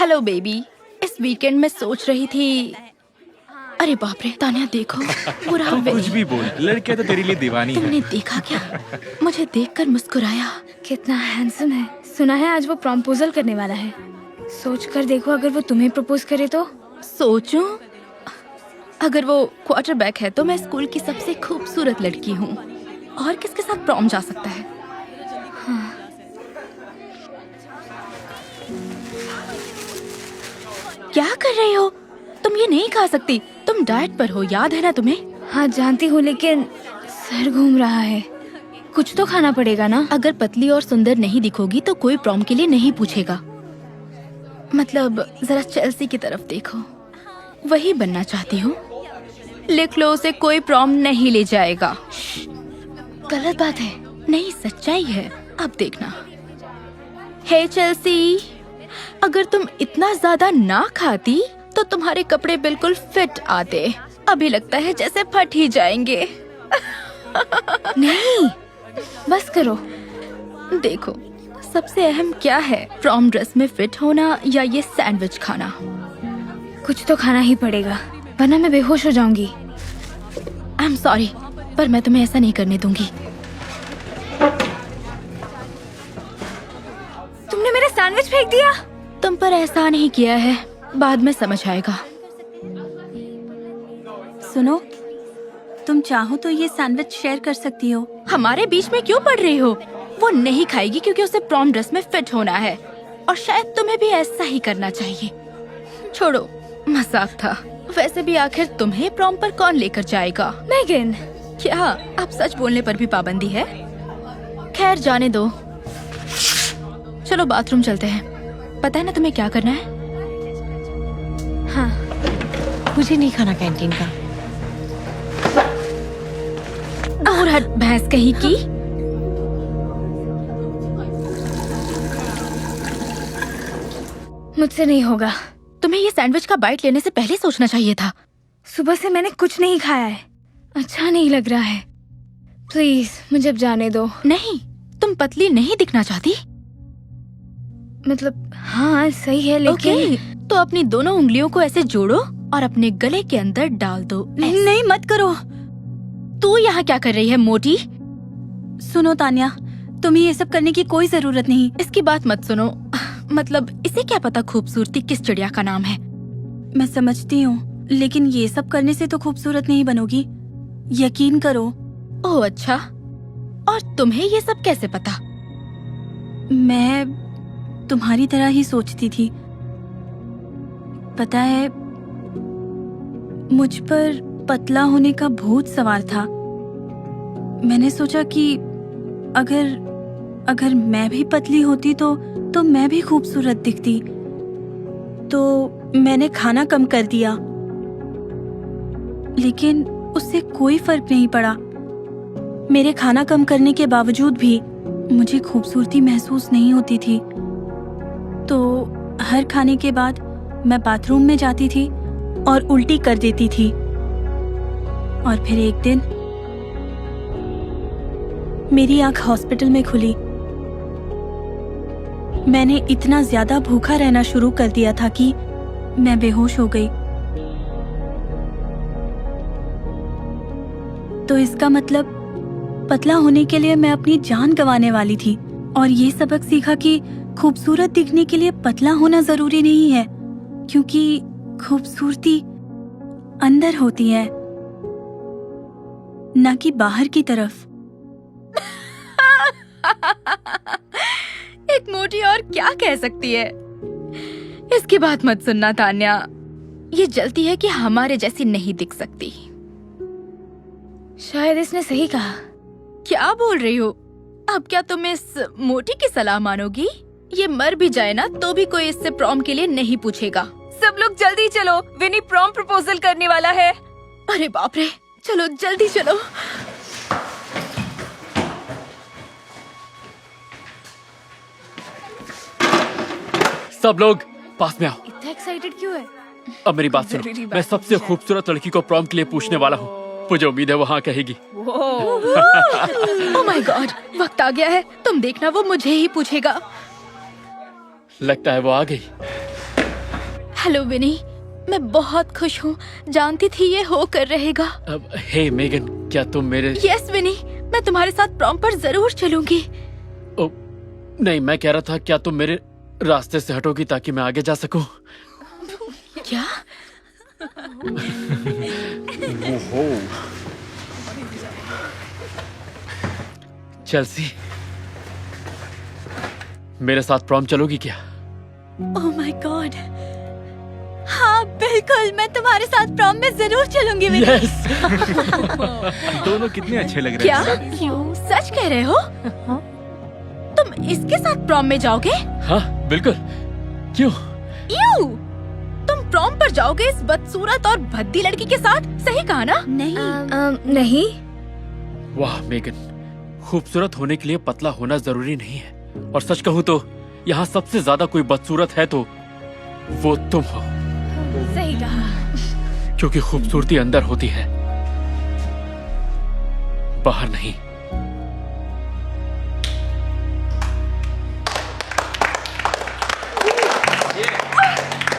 Hello baby. इस weekend में सोच रही थी। अरे बाप रे तान्या देखो पूरा कुछ भी बोल, लड़कियां तो तेरे लिए दीवानी है। तुमने देखा क्या? मुझे देखकर मुस्कुराया। कितना हैंडसम है। सुना है आज वो प्रॉम्पोजल करने वाला है। सोच कर देखो अगर वो तुम्हें प्रपोज करे तो। सोचूं? अगर वो क्वार्टरबैक है तो मैं स्कूल की सबसे खूबसूरत लड़की हूँ। और किसके साथ प्रॉम जा सकता है? हाँ। क्या कर रही हो तुम? ये नहीं खा सकती। तुम डाइट पर हो, याद है ना तुम्हें? हाँ जानती हूँ, लेकिन सर घूम रहा है। कुछ तो खाना पड़ेगा ना। अगर पतली और सुंदर नहीं दिखोगी तो कोई प्रॉम के लिए नहीं पूछेगा। मतलब जरा चेल्सी की तरफ देखो, वही बनना चाहती हूँ। लिख लो, उसे कोई प्रॉम नहीं ले जाएगा। गलत बात है। नहीं, सच्चाई है। अब देखना। हे चेल्सी, अगर तुम इतना ज्यादा ना खाती तो तुम्हारे कपड़े बिल्कुल फिट आते। अभी लगता है जैसे फट ही जाएंगे। नहीं, बस करो। देखो, सबसे अहम क्या है, प्रॉम ड्रेस में फिट होना या ये सैंडविच खाना? कुछ तो खाना ही पड़ेगा, वरना मैं बेहोश हो जाऊंगी। आई एम सॉरी, पर मैं तुम्हें ऐसा नहीं करने दूंगी। तुमने मेरा सैंडविच फेंक दिया। तुम पर एहसान ही किया है, बाद में समझ आएगा। सुनो, तुम चाहो तो ये सैंडविच शेयर कर सकती हो। हमारे बीच में क्यों पड़ रही हो? वो नहीं खाएगी क्योंकि उसे प्रॉम ड्रेस में फिट होना है, और शायद तुम्हें भी ऐसा ही करना चाहिए। छोड़ो, मजाक था। वैसे भी आखिर तुम्हें प्रॉम पर कौन लेकर जाएगा? मैगन। क्या अब सच बोलने पर भी पाबंदी है? खैर जाने दो। चलो बाथरूम चलते हैं। पता है ना तुम्हें क्या करना है? हाँ, मुझे नहीं खाना कैंटीन का। दूर हट भैंस कहीं की। मुझसे नहीं होगा। तुम्हें ये सैंडविच का बाइट लेने से पहले सोचना चाहिए था। सुबह से मैंने कुछ नहीं खाया है, अच्छा नहीं लग रहा है। प्लीज मुझे अब जाने दो। नहीं, तुम पतली नहीं दिखना चाहती? मतलब हाँ सही है, लेकिन ओके, तो अपनी दोनों उंगलियों को ऐसे जोड़ो और अपने गले के अंदर डाल दो। नहीं, मत करो। तू यहाँ क्या कर रही है मोटी? सुनो तान्या, तुम्हें ये सब करने की कोई जरूरत नहीं। इसकी बात मत सुनो। मतलब इसे क्या पता खूबसूरती किस चिड़िया का नाम है। मैं समझती हूँ, लेकिन ये सब करने से तो खूबसूरत नहीं बनोगी, यकीन करो। ओह अच्छा, और तुम्हें ये सब कैसे पता? मैं तुम्हारी तरह ही सोचती थी। पता है, मुझ पर पतला होने का भूत सवार था। मैंने सोचा कि अगर मैं भी पतली होती तो मैं भी खूबसूरत दिखती। तो मैंने खाना कम कर दिया, लेकिन उससे कोई फर्क नहीं पड़ा। मेरे खाना कम करने के बावजूद भी मुझे खूबसूरती महसूस नहीं होती थी। तो हर खाने के बाद मैं बाथरूम में जाती थी और उल्टी कर देती थी। और फिर एक दिन मेरी आंख हॉस्पिटल में खुली। मैंने इतना ज्यादा भूखा रहना शुरू कर दिया था कि मैं बेहोश हो गई। तो इसका मतलब पतला होने के लिए मैं अपनी जान गंवाने वाली थी। और ये सबक सीखा कि खूबसूरत दिखने के लिए पतला होना जरूरी नहीं है, क्योंकि खूबसूरती अंदर होती है, ना कि बाहर की तरफ। एक मोटी और क्या कह सकती है? इसकी बात मत सुनना तान्या। ये जलती है कि हमारे जैसी नहीं दिख सकती। शायद इसने सही कहा। क्या बोल रही हो? अब क्या तुम इस मोटी की सलाह मानोगी? ये मर भी जाए ना तो भी कोई इससे प्रॉम के लिए नहीं पूछेगा। सब लोग जल्दी चलो, विनी प्रॉम प्रपोजल करने वाला है। अरे बाप रे, चलो जल्दी चलो। सब लोग पास में आओ। इतना एक्साइटेड क्यों है? अब मेरी बात सुनो, मैं सबसे खूबसूरत लड़की को प्रॉम के लिए पूछने वाला हूँ। मुझे उम्मीद है वो हाँ कहेगी। ओह माय गॉड, वक्त आ गया है। तुम देखना, वो मुझे ही पूछेगा। लगता है वो आ गई। हेलो विनी, मैं बहुत खुश हूँ। जानती थी ये हो कर रहेगा। हे मेगन, क्या तुम मेरे... यस विनी, मैं तुम्हारे साथ प्रॉम पर जरूर चलूंगी। ओ, नहीं, मैं कह रहा था क्या तुम मेरे रास्ते से हटोगी ताकि मैं आगे जा सकूं? क्या? ओहो। चेल्सी, मेरे साथ प्रॉम चलोगी क्या? ओह माय गॉड, हाँ बिल्कुल, मैं तुम्हारे साथ प्रॉम में जरूर चलूंगी विनी। यस। दोनों कितने अच्छे लग रहे क्या? हैं। क्यों? सच कह रहे हो? तुम इसके साथ प्रॉम में जाओगे? हाँ बिल्कुल। क्यों? यू, तुम प्रॉम पर जाओगे इस बदसूरत और भद्दी लड़की के साथ? सही कहा ना? नहीं, नहीं। वाह मेगन, खूबसूरत होने के लिए पतला होना जरूरी नहीं है। और सच कहूँ तो यहाँ सबसे ज्यादा कोई बदसूरत है तो वो तुम हो। सही कहा। क्योंकि खूबसूरती अंदर होती है, बाहर नहीं।